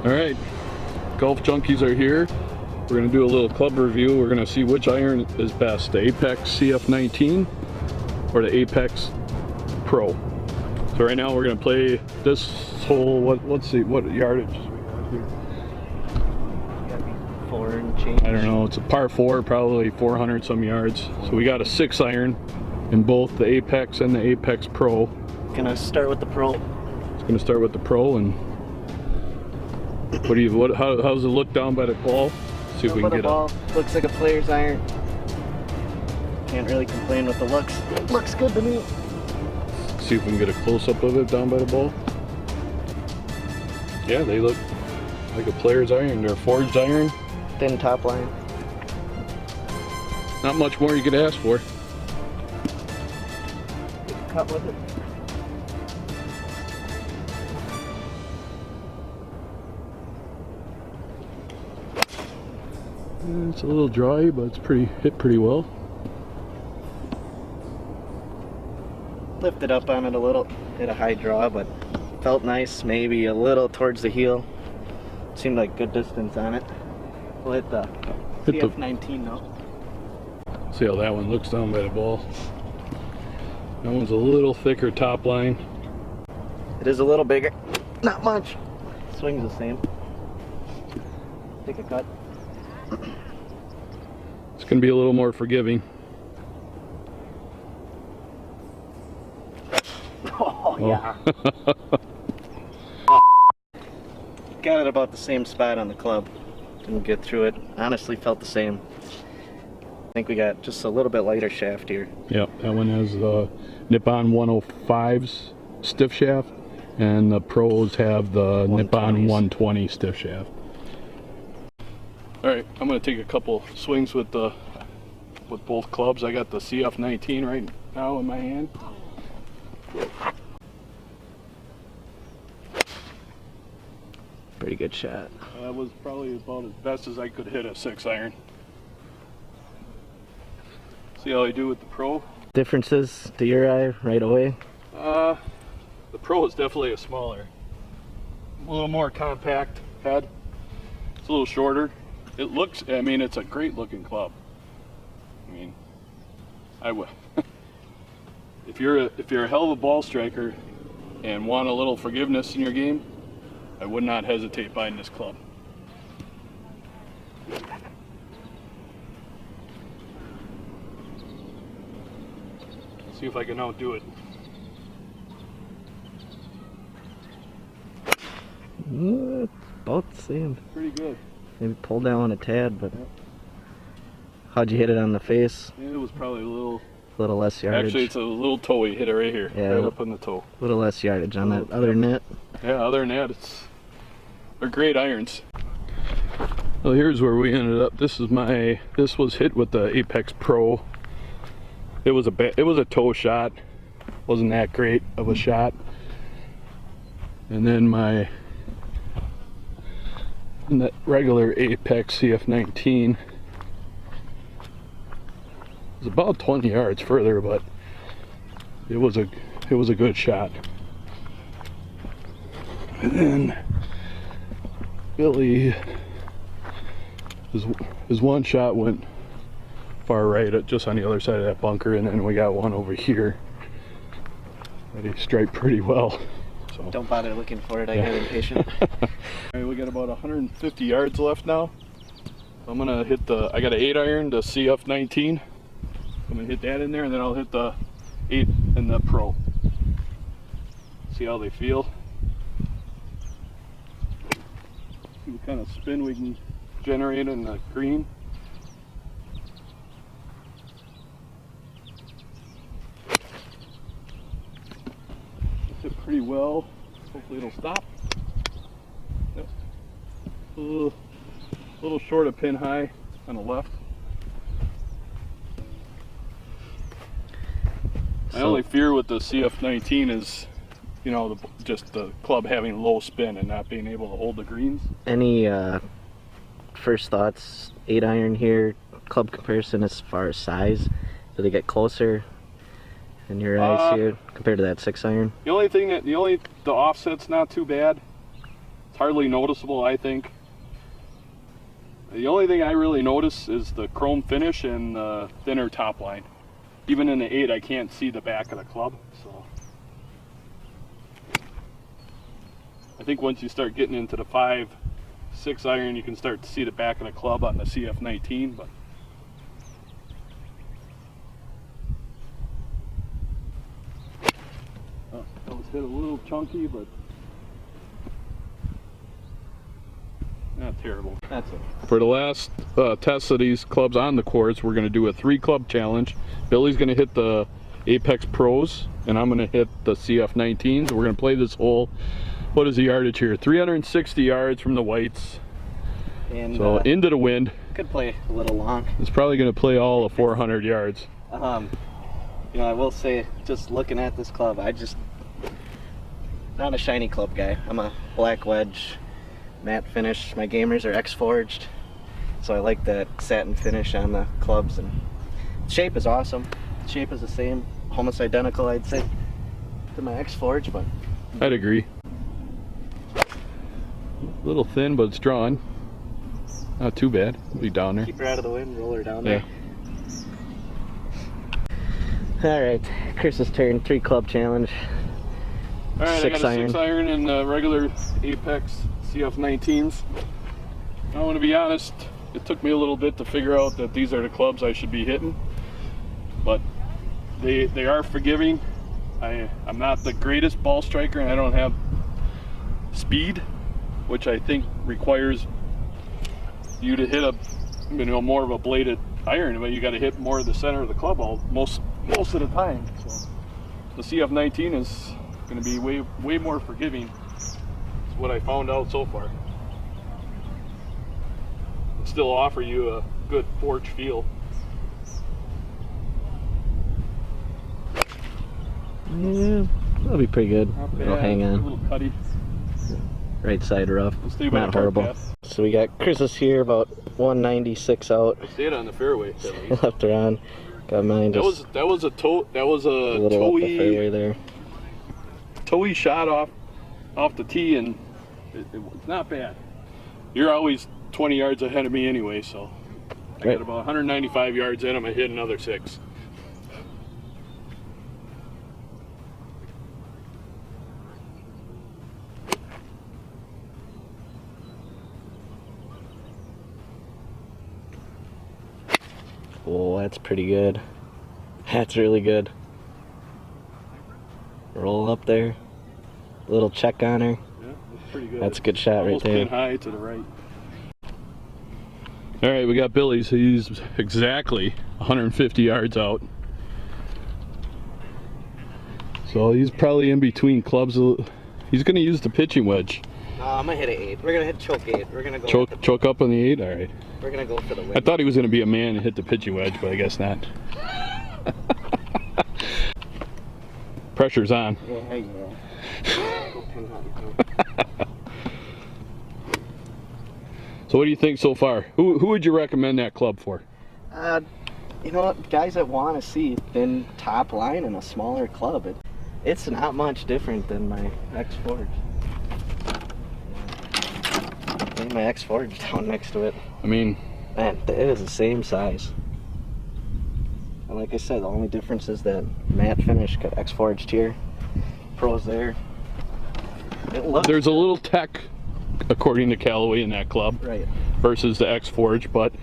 Alright, Golf Junkies are here. We're going to do a little club review. We're going to see which iron is best, the Apex CF19 or the Apex Pro. So right now we're going to play this hole. Let's see, what yardage we got here? Gotta be 4 and change. I don't know, it's a par 4, probably 400 some yards. So we got a 6 iron in both the Apex and the Apex Pro. Gonna start with the Pro. It's going to start with the Pro. And how does it look down by the ball? See if we can get it. Looks like a player's iron. Can't really complain with the looks. Looks good to me. See if we can get a close-up of it down by the ball. Yeah, they look like a player's iron. They're a forged iron. Thin top line. Not much more you could ask for. Cut with it. It's a little dry, but it's hit pretty well. Lifted up on it a little. Hit a high draw, but felt nice. Maybe a little towards the heel. Seemed like good distance on it. We'll hit the CF19 now. See how that one looks down by the ball. That one's a little thicker top line. It is a little bigger. Not much. Swing's the same. Take a cut. It's going to be a little more forgiving. Oh, yeah. Got it about the same spot on the club. Didn't get through it. Honestly felt the same. I think we got just a little bit lighter shaft here. Yep, that one has the Nippon 105's stiff shaft, and the Pros have the Nippon 120 stiff shaft. Alright, I'm going to take a couple swings with both clubs. I got the CF19 right now in my hand. Pretty good shot. That was probably about as best as I could hit a 6 iron. See how I do with the Pro? Differences to your eye right away? The Pro is definitely a smaller, a little more compact head. It's a little shorter. It looks, I mean, it's a great looking club. I mean, if you're a hell of a ball striker and want a little forgiveness in your game, I would not hesitate buying this club. See if I can outdo it. About the same. Pretty good. Maybe pull down a tad, but how'd you hit it on the face? It was probably a little less yardage. Actually, it's a little toey. Hit it right here, yeah, right up on the toe. A little less yardage on that other net. Yeah, other than that, they're great irons. Well, here's where we ended up. This was hit with the Apex Pro. It was a toe shot. Wasn't that great of a shot. And then that regular Apex CF19 was about 20 yards further, but it was a good shot. And then Billy, his one shot went far right, just on the other side of that bunker, and then we got one over here that he striped pretty well. So don't bother looking for it, I get impatient. Alright, we got about 150 yards left now. I'm gonna hit I got an 8 iron, the CF19. I'm gonna hit that in there, and then I'll hit the 8 and the Pro. See how they feel. See what kind of spin we can generate in the green. Hit pretty well. Hopefully it'll stop. Yep. A little short of pin high on the left. My only fear with the CF19 is, you know, just the club having low spin and not being able to hold the greens. Any first thoughts? 8 iron here, club comparison as far as size. Do they get closer in your eyes here compared to that 6 iron? The only thing the offset's not too bad. It's hardly noticeable, I think. The only thing I really notice is the chrome finish and the thinner top line. Even in the 8, I can't see the back of the club, so. I think once you start getting into the 5, 6 iron, you can start to see the back of the club on the CF19, but. Oh, that was hit a little chunky, but not terrible. That's it. For the last test of these clubs on the course, we're going to do a 3-club challenge. Billy's going to hit the Apex Pros, and I'm going to hit the CF19s. We're going to play this hole. What is the yardage here? 360 yards from the whites. And so into the wind. Could play a little long. It's probably going to play all of 400 yards. You know, I will say, just looking at this club, not a shiny club guy. I'm a black wedge, matte finish. My gamers are X-forged, so I like that satin finish on the clubs, and the shape is awesome. The shape is the same, almost identical, I'd say, to my X-forged, but I'd agree. A little thin, but it's drawn. Not too bad. It'll be down there. Keep her out of the wind, roll her down there. Alright, Chris's turn, 3-club challenge. Alright, I got a 6 iron and regular Apex CF19s. I want to be honest, it took me a little bit to figure out that these are the clubs I should be hitting, but they are forgiving. I'm not the greatest ball striker, and I don't have speed, which I think requires you to hit more of a bladed iron, but you got to hit more of the center of the club most of the time. So the CF19 is going to be way more forgiving. Is what I found out so far. And still offer you a good forge feel. Yeah, that'll be pretty good. It'll hang on. A little cutty. Right side rough. Not horrible. So we got Chris's here about 196 out. I stayed on the fairway. Left her on. Got mine. That was a little up the fairway there. Toey shot off the tee, and it's not bad. You're always 20 yards ahead of me anyway, so I got about 195 yards in. I'm gonna hit another 6. Oh, that's pretty good. That's really good. Roll up there. Little check on her. Yeah, that's pretty good. That's a good shot right there. Almost pin high to the right. All right, we got Billy. So he's exactly 150 yards out. So he's probably in between clubs. He's going to use the pitching wedge. I'm going to hit an 8. We're going to hit choke 8. We're going to go choke up on the 8? All right. We're going to go for the win. I thought he was going to be a man and hit the pitching wedge, but I guess not. Pressure's on. Yeah. So what do you think so far? Who would you recommend that club for? You know what? Guys that want to see thin top line and a smaller club, it's not much different than my X-Forge. My X-Forge down next to it. I mean, man, it is the same size. And like I said, the only difference is that matte finish got X-Forged here, Pros there. There's a little tech, according to Callaway, in that club, right, versus the X-Forge, but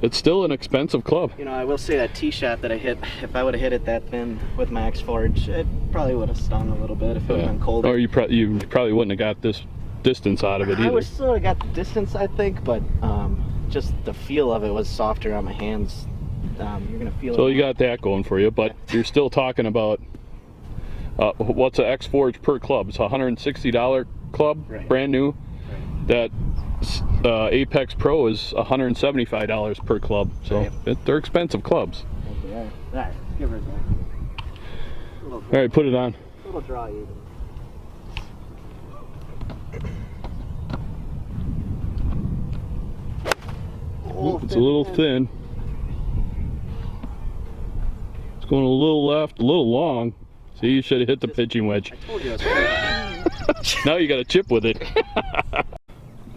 it's still an expensive club. You know, I will say that tee shot that I hit, if I would have hit it that thin with my X-Forge, it probably would have stung a little bit if it would have been colder. Or you probably wouldn't have got this distance out of it either. I would still have got the distance, I think, but just the feel of it was softer on my hands. You're gonna feel. So you got that going for you, but you're still talking about what's an X-Forge per club? It's a $160 club, right, brand new. Right. That Apex Pro is $175 per club, so right, they're expensive clubs. Okay, all right, give her a go. All right, put it on. A little draw even. It's a little thin. It's going a little left, a little long. See, you should have hit the pitching wedge. I told you I was Now you got a chip with it.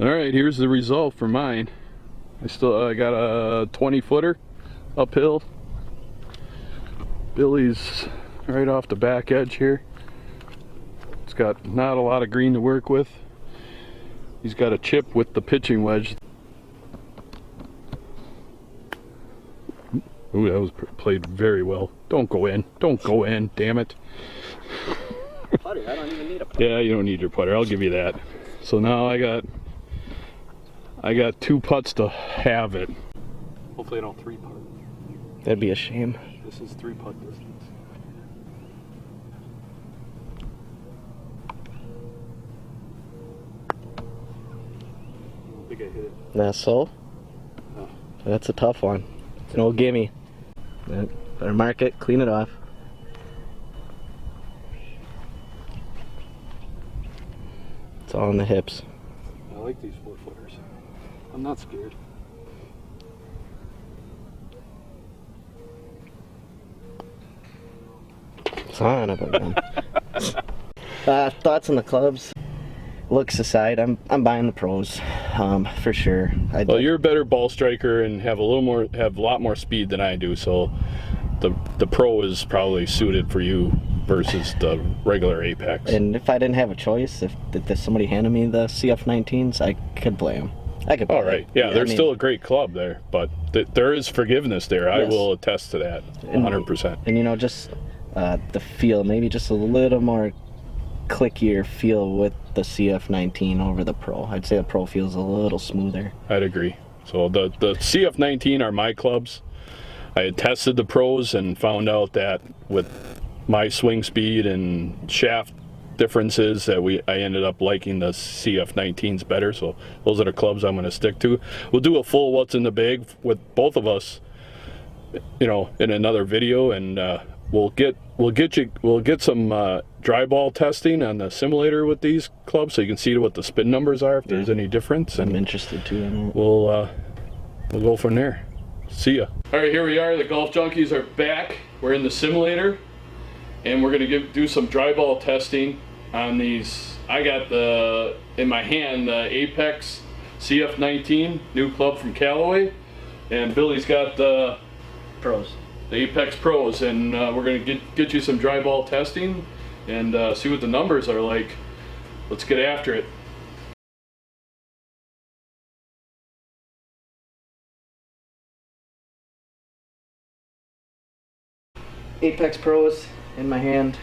All right, here's the result for mine. I got a 20-footer uphill. Billy's right off the back edge here. It's got not a lot of green to work with. He's got a chip with the pitching wedge. Ooh, that was played very well. Don't go in. Don't go in. Damn it. Putter, I don't even need a putter. Yeah, you don't need your putter. I'll give you that. So now I got 2 putts to have it. Hopefully I don't 3-putt. That'd be a shame. This is 3-putt distance. I don't think I hit it. That's so? No. That's a tough one. It's an old gimme. Better mark it, clean it off. It's all in the hips. I like these 4-footers. I'm not scared. Son of a gun. Thoughts on the clubs? Looks aside, I'm buying the pros, for sure. Well, you're a better ball striker and have a lot more speed than I do, so the pro is probably suited for you versus the regular Apex. And if I didn't have a choice, if somebody handed me the CF19s, I could play them. I could play All right, yeah, there's still a great club there, but there is forgiveness there. Yes. I will attest to that 100%. And you know, just the feel, maybe just a little more clickier feel with the CF19 over the Pro. I'd say the Pro feels a little smoother. I'd agree. So the CF19 are my clubs. I had tested the Pros and found out that with my swing speed and shaft differences that I ended up liking the CF19s better. So those are the clubs I'm going to stick to. We'll do a full what's in the bag with both of us, you know, in another video, and we'll get some dry ball testing on the simulator with these clubs, so you can see what the spin numbers are if there's any difference. I'm interested too in it. We'll go from there. See ya. All right, here we are. The Golf Junkies are back. We're in the simulator, and we're gonna do some dry ball testing on these. I got in my hand the Apex CF19 new club from Callaway, and Billy's got the Pros. The Apex Pros, and we're gonna get you some dry ball testing and see what the numbers are like. Let's get after it. Apex Pros in my hand,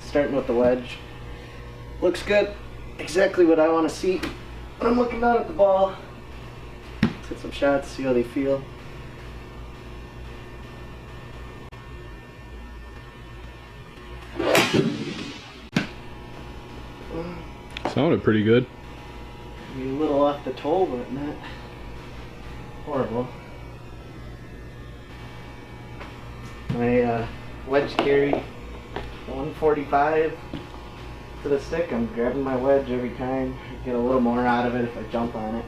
starting with the wedge. Looks good, exactly what I want to see when I'm looking down at the ball. Let's hit some shots, see how they feel. Sounded pretty good. Maybe a little off the toe, but not horrible. My wedge carry 145 to the stick. I'm grabbing my wedge every time. I get a little more out of it if I jump on it.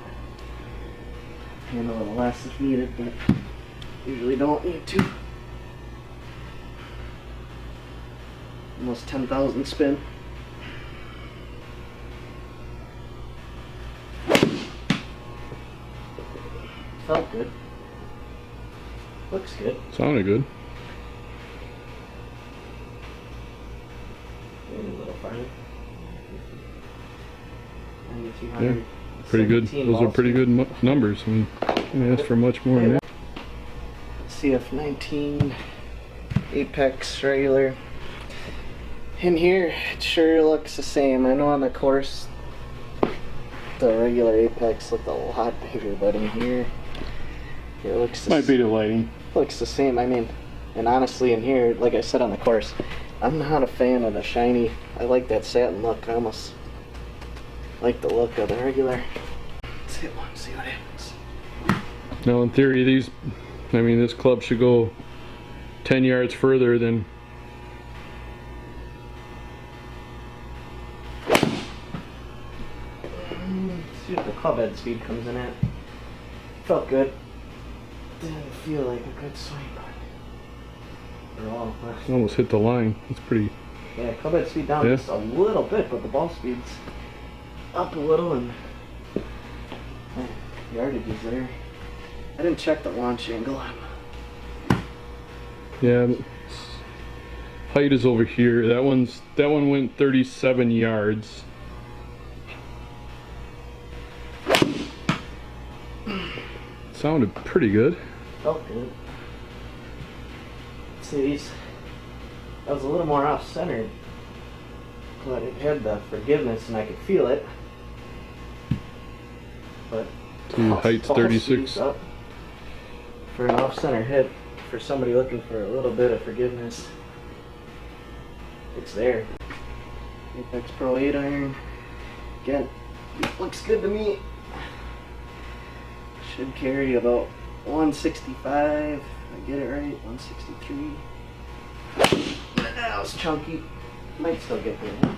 And a little less if needed, but usually don't need to. Almost 10,000 spin. Felt good. Looks good. Sounded good. Maybe a little farther. Yeah, pretty good. Those are pretty good numbers. I mean, can't ask for much more than that. CF19 Apex regular. In here, it sure looks the same. I know on the course, the regular Apex looked a lot bigger, but in here, it looks might be the lighting. Looks the same. I mean, and honestly, in here, like I said on the course, I'm not a fan of the shiny. I like that satin look. I almost like the look of the regular. Let's hit one, see what happens. Now, in theory, this club should go 10 yards further than. See what the club head speed comes in at. Felt good. Didn't feel like a good swing, but at all. Almost hit the line. It's pretty. Yeah, club head speed down just a little bit, but the ball speed's up a little, and yardage is there. I didn't check the launch angle. Yeah, height is over here. That one went 37 yards. Sounded pretty good. Felt good. See, I was a little more off-centered, but it had the forgiveness and I could feel it. But height's 36. Up for an off-center hit for somebody looking for a little bit of forgiveness. It's there. Apex Pro 8 iron. Again, looks good to me. Should carry about 165. If I get it right, 163. That was chunky. Might still get there.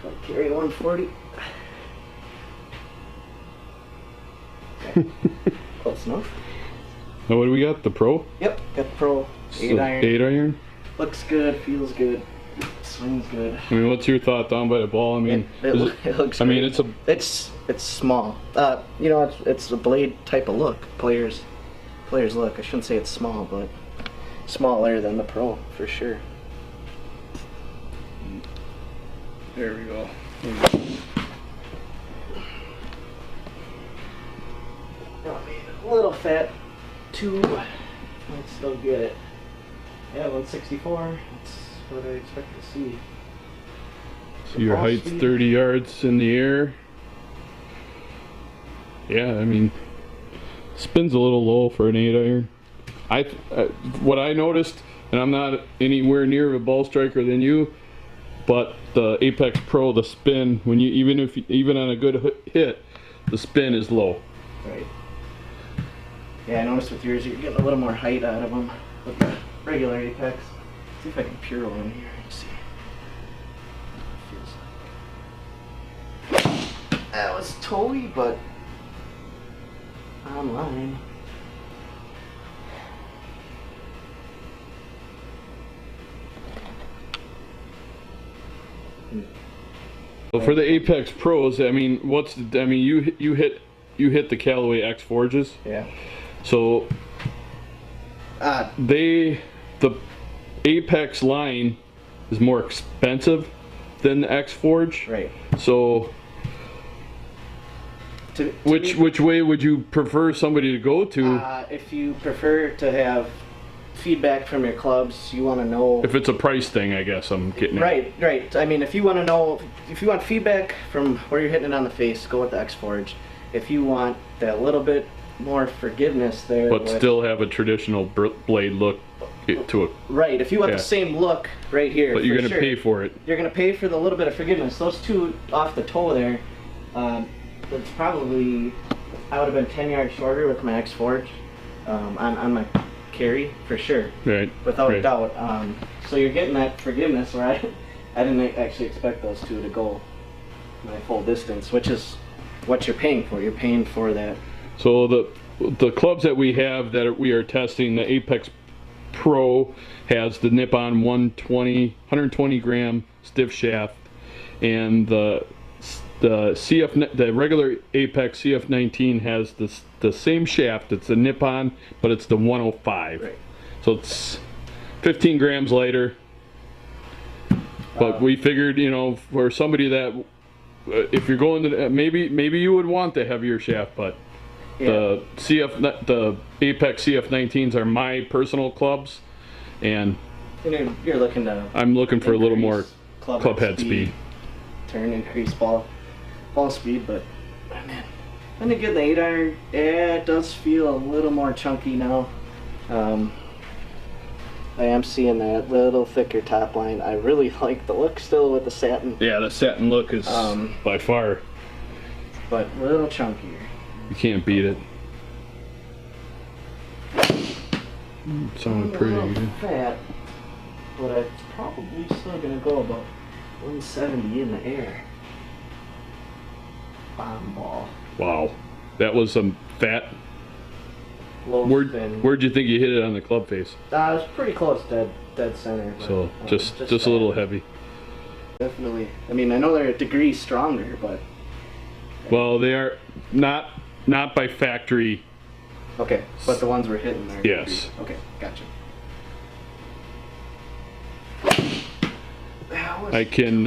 I'll carry 140. Okay. Close enough. Now what do we got? The Pro? Yep, got the Pro 8 iron. 8 iron? Looks good, feels good, swings good. I mean, what's your thought down by the ball? I mean, it looks I mean, great. It's small. You know, it's a blade type of look. Players look. I shouldn't say it's small, but smaller than the Pro for sure. There we go. A little fat, 2. Might still get it. Yeah, 164. That's what I expect to see. So your height's 30 yards in the air. Yeah, I mean, spin's a little low for an 8 iron. What I noticed, and I'm not anywhere near of a ball striker than you, but the Apex Pro, the spin, when you even on a good hit, the spin is low. Right. Yeah, I noticed with yours, you're getting a little more height out of them with the regular Apex. See if I can pure one here and see. Feels like that was toey, but online. Well, for the Apex Pros, I mean, you hit the Callaway X Forges. Yeah. So the Apex line is more expensive than the X Forge. Right. So which way would you prefer somebody to go to? If you prefer to have feedback from your clubs, you want to know if it's a price thing, I guess I'm getting it. Right. I mean, if you want to know, if you want feedback from where you're hitting it on the face, go with the X Forge. If you want that little bit more forgiveness there, but still have a traditional blade look to it. Right. If you want the same look right here, but you're going to pay for it. You're going to pay for the little bit of forgiveness. Those two off the toe there, it's probably, I would have been 10 yards shorter with my X Forge on my carry for sure. Right. Without a doubt. So you're getting that forgiveness where I didn't actually expect those two to go my full distance, which is what you're paying for. You're paying for that. So the clubs that we have that we are testing, the Apex Pro has the Nippon 120 gram stiff shaft, and the regular Apex CF19 has the same shaft. It's a Nippon, but it's the 105. Right. So it's 15 grams lighter. But we figured, you know, for somebody that if you're going to maybe you would want the heavier shaft, but the Apex CF19s are my personal clubs, and you're looking to. I'm looking for a little more club head speed. Turn, increase ball speed, but man, when you get the 8 iron, yeah, it does feel a little more chunky now. I am seeing that little thicker top line. I really like the look still with the satin. Yeah, the satin look is by far. But a little chunkier. You can't beat it. Sounded pretty good. Fat, but it's probably still gonna go about 170 in the air. Bomb ball. Wow, that was some fat. Low spin. Where'd you think you hit it on the club face? It was pretty close, dead center. But, so just a little heavy. Definitely. I mean, I know they're a degree stronger, but. Well, they are not not by factory. Okay, but the ones we're hitting there. Yes. Okay, gotcha. I can.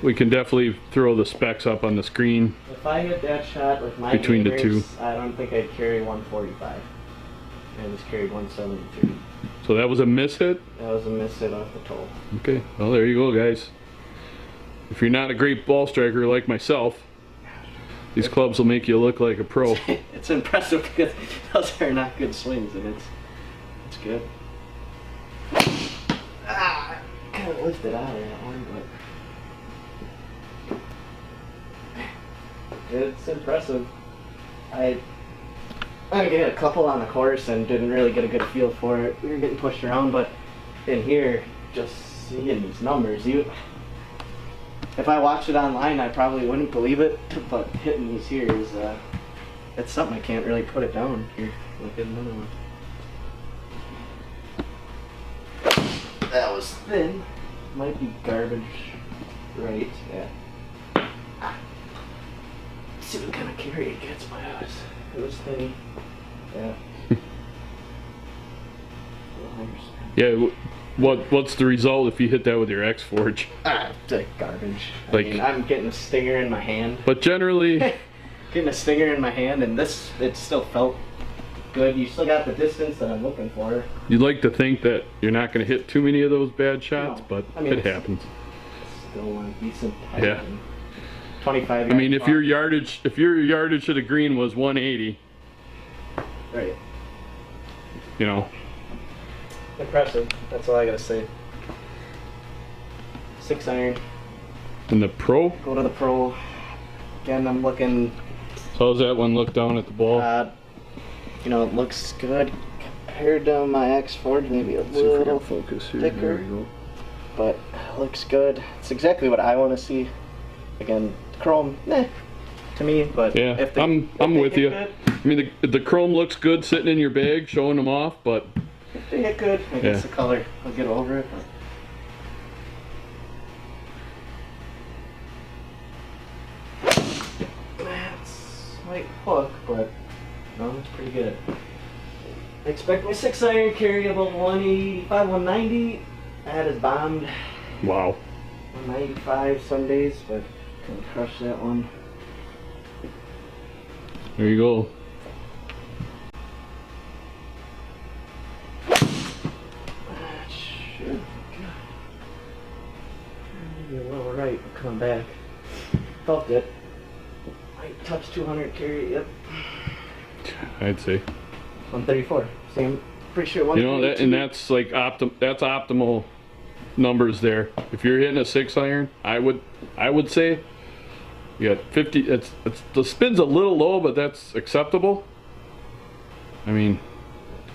We can definitely throw the specs up on the screen. If I hit that shot with my between the two, I don't think I'd carry 145. I just carried 173. So that was a miss hit? That was a miss hit off the toe. Okay, well there you go, guys. If you're not a great ball striker like myself, these clubs will make you look like a pro. It's impressive because those are not good swings, and it's good. Kind of lifted out of that one, but it's impressive. I get a couple on the course and didn't really get a good feel for it. We were getting pushed around, but in here, just seeing these numbers, if I watched it online, I probably wouldn't believe it. But hitting these here is it's something I can't really put it down. Here, look at another one. That was thin. Might be garbage, right? Yeah. Let's see what kind of carry it gets, but it was thin. Yeah. Yeah. What's the result if you hit that with your X Forge? It's like garbage. Like, I mean, I'm getting a stinger in my hand. But generally, getting a stinger in my hand, and it still felt good. You still got the distance that I'm looking for. You'd like to think that you're not going to hit too many of those bad shots, No. but I mean, it happens. It's still a decent height. Yeah. 25 I mean, yards if your yardage to the green was 180, right. you know. Impressive. That's all I gotta say. 6 iron. And the pro? Go to the pro. Again, I'm looking. So how's that one look down at the ball? You know, it looks good compared to my X Forge, maybe a little focus here. thicker. There we go. But it looks good. It's exactly what I want to see. Again, chrome, to me. But yeah, if I'm with you. Good, I mean, the chrome looks good sitting in your bag, showing them off, but if they hit good, I guess the color, I'll get over it. That's might hook, but no, it's pretty good. I expect my 6 iron carry about 185, 190. That is bombed. wow. 195 some days, but can crush that one. There you go. Should maybe a little right, come back. Felt it. Might touch 200 carry, yep. I'd say. 134. Same, pretty sure You know that, and that's like that's optimal numbers there. If you're hitting a 6 iron, I would say you got 50. It's the spin's a little low, but that's acceptable. I mean,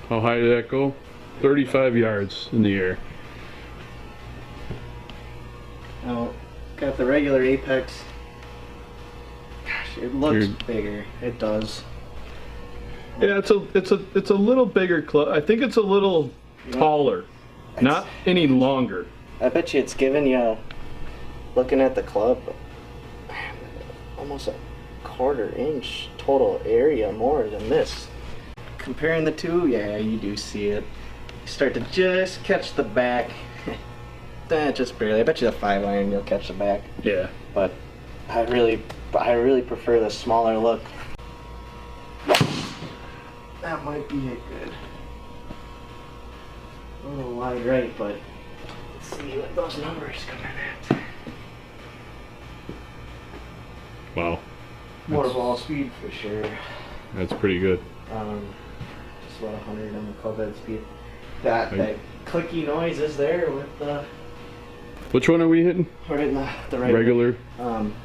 how high did that go? 35 yards in the air. Now, got the regular Apex. Gosh, it looks bigger. It does. Yeah, it's a little bigger club. I think it's a little taller, not any longer. I bet you it's giving you, looking at the club, almost a 1/4 inch total area more than this. Comparing the two, yeah, you do see it. You start to just catch the back. Just barely. I bet you the 5 iron you'll catch the back. Yeah. But I really prefer the smaller look. That might be it good. A little wide right, but let's see what those numbers come in at. Wow. More ball speed for sure. That's pretty good. Just about 100 on the club head speed. That clicky noise is there with the. Which one are we hitting? We're hitting the regular.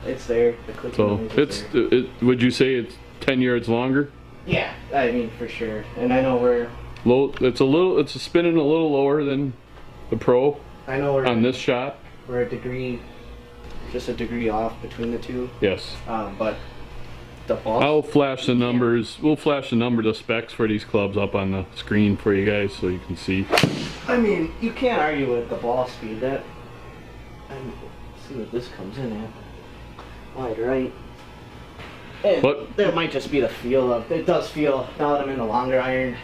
It's there. The clicky So noise it's is there. would you say it's 10 yards longer? Yeah, I mean for sure. And I know we're low. It's spinning a little lower than the pro. I know we're on this shot. We're just a degree off between the two. Yes. But the ball. I'll flash the numbers. We'll flash the specs for these clubs up on the screen for you guys so you can see. I mean, you can't argue with the ball speed. That. See what this comes in at. Wide right. But there might just be the feel of it. Does feel now that I'm in the longer iron.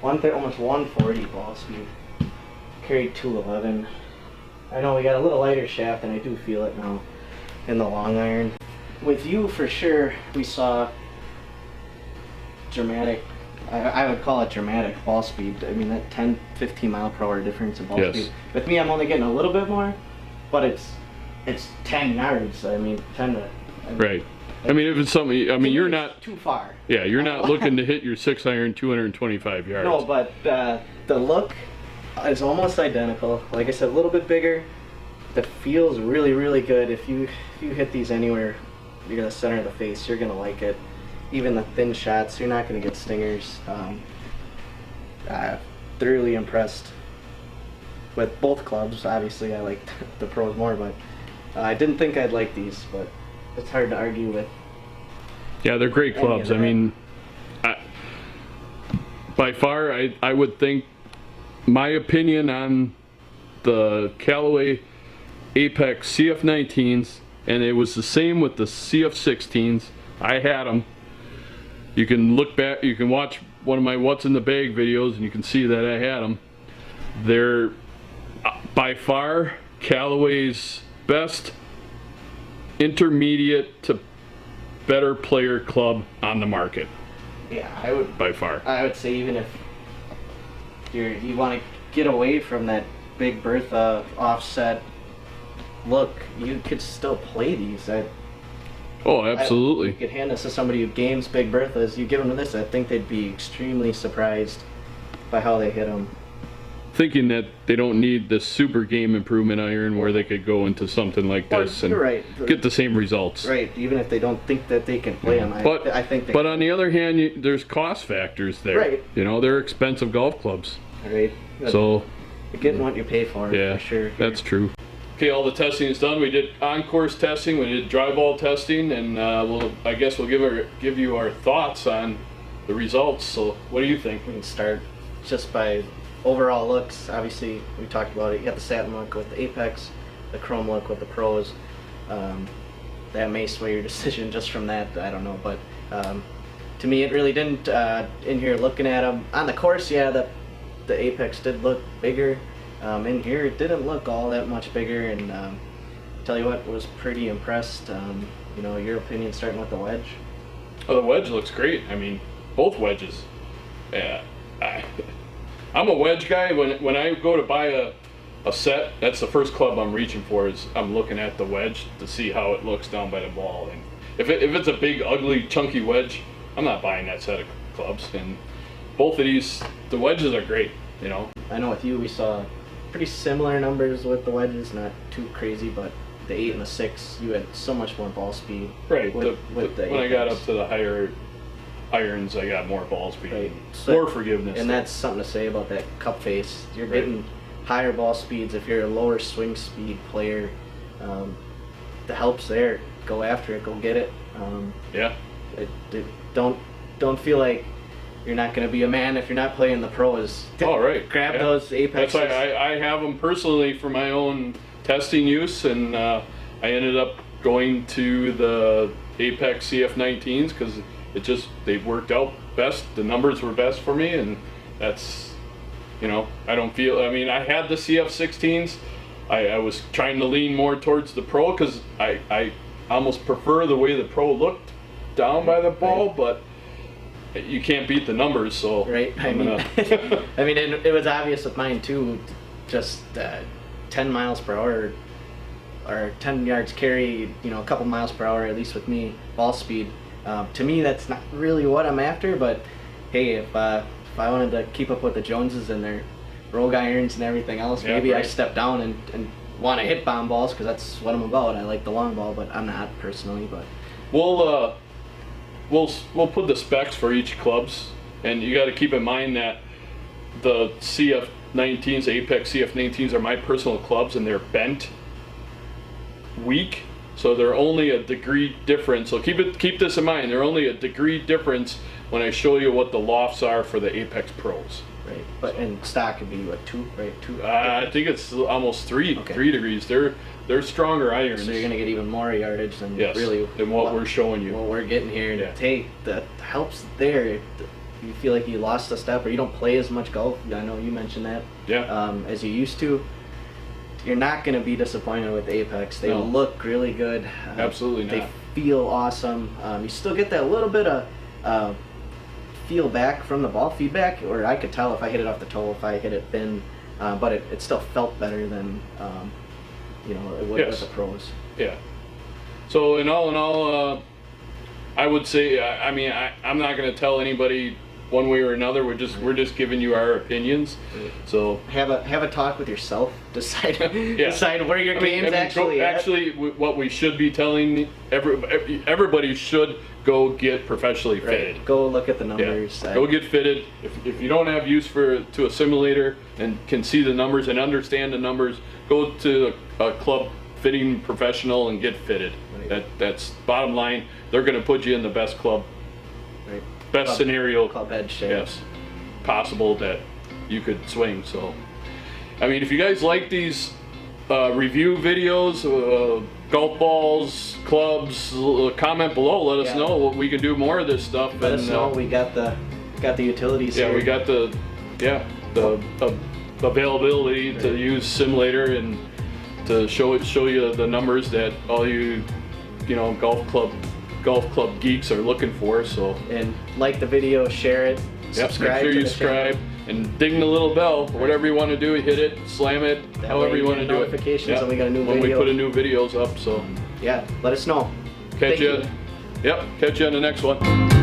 Almost 140 ball speed. Carried 211. I know we got a little lighter shaft, and I do feel it now in the long iron. With you, for sure, we saw dramatic. I would call it dramatic ball speed. I mean, that 10, 15 mile per hour difference in ball speed. With me, I'm only getting a little bit more, but it's 10 yards. I mean, 10 to. Right. I mean, if it's something, I mean, you're not too far. Yeah, you're not looking to hit your 6 iron 225 yards. No, but the look is almost identical. Like I said, a little bit bigger. The feel's really, really good. If you hit these anywhere, you're gonna center of the face. You're gonna like it. Even the thin shots, you're not gonna get stingers. Thoroughly impressed with both clubs. Obviously, I liked the pros more, but I didn't think I'd like these. But it's hard to argue with. Yeah, they're great clubs. I mean, by far, I would think my opinion on the Callaway Apex CF19s, and it was the same with the CF16s. I had them. You can look back, you can watch one of my What's in the Bag videos, and you can see that I had them. They're by far Callaway's best intermediate to better player club on the market. Yeah, I would. By far. I would say even if you want to get away from that Big Bertha offset look, you could still play these. Oh, absolutely. You could hand this to somebody who games Big Berthas. You give them this, I think they'd be extremely surprised by how they hit them. Thinking that they don't need this super game improvement iron where they could go into something like this and get the same results. Right, even if they don't think that they can play them. I think but on the other hand, there's cost factors there. Right. You know, they're expensive golf clubs. Right. So you're getting what you pay for. Yeah, for sure. That's true. Okay, all the testing is done. We did on-course testing, we did dry ball testing, and I guess we'll give you our thoughts on the results. So what do you think? We can start just by overall looks. Obviously, we talked about it. You got the satin look with the Apex, the chrome look with the pros. That may sway your decision just from that. I don't know, but to me, it really didn't. In here, looking at them on the course, yeah, the Apex did look bigger. In here, it didn't look all that much bigger, and tell you what, was pretty impressed. You know, your opinion starting with the wedge. Oh, the wedge looks great. I mean, both wedges. Yeah, I'm a wedge guy. When I go to buy a set, that's the first club I'm reaching for. Is I'm looking at the wedge to see how it looks down by the ball. And if it's a big, ugly, chunky wedge, I'm not buying that set of clubs. And both of these, the wedges are great. You know. I know with you, we saw pretty similar numbers with the wedges, not too crazy, but the 8 and the 6, you had so much more ball speed. Right. With the when I got up to the higher irons, I got more ball speed, right. More forgiveness. And that's something to say about that cup face. You're getting higher ball speeds if you're a lower swing speed player. The help's there. Go after it. Go get it. Yeah. Don't feel like you're not going to be a man if you're not playing the pros. Oh, right. Grab those Apexes. That's why I have them personally for my own testing use, and I ended up going to the Apex CF19s because they worked out best. The numbers were best for me, and that's, you know, I had the CF16s. I was trying to lean more towards the pro because I almost prefer the way the pro looked down by the ball, but you can't beat the numbers, so right. I mean, it was obvious with mine too. Just 10 miles per hour or 10 yards carry, you know, a couple miles per hour at least with me, ball speed. To me, that's not really what I'm after. But hey, if I wanted to keep up with the Joneses and their rogue irons and everything else, maybe I step down and want to hit bomb balls because that's what I'm about. I like the long ball, but I'm not personally. But We'll put the specs for each clubs, and you got to keep in mind that the CF19s, Apex CF19s, are my personal clubs, and they're bent weak, so they're only a degree difference. So keep this in mind. They're only a degree difference when I show you what the lofts are for the Apex Pros. Right, but in stock it'd be what, 2, right? 2. I think it's almost 3 degrees. They're stronger irons. So you're gonna get even more yardage than really than what we're showing you. What we're getting here. And hey, that helps there. You feel like you lost a step or you don't play as much golf. I know you mentioned that. Yeah. As you used to. You're not gonna be disappointed with Apex. They look really good. Absolutely not. They feel awesome. You still get that little bit of feel back from the ball feedback, or I could tell if I hit it off the toe, if I hit it thin, but it still felt better than it would with the pros. Yeah. So in all, I would say, I mean, I'm not going to tell anybody one way or another. We're just giving you our opinions. So have a talk with yourself. Decide where your game's actually at. Actually, what we should be telling everybody should go get professionally fitted. Right. Go look at the numbers. Yeah. Go get fitted. If you don't have use to a simulator and can see the numbers and understand the numbers, go to a club fitting professional and get fitted. Right. That's bottom line. They're going to put you in the best club, best scenario, club head shape, possible that you could swing. So, I mean, if you guys like these review videos, golf balls, clubs, comment below. Let us know what we can do more of this stuff. Let us know. We got the utilities. Yeah, here. we got the availability to use simulator and to show you the numbers that all you golf club geeks are looking for. So, and like the video, share it, subscribe. Make sure you subscribe and ding the little bell. Whatever you want to do, hit it, slam it, however you want to do it. Notifications when we got a new video. When we put a new videos up. So let us know. Catch you on the next one.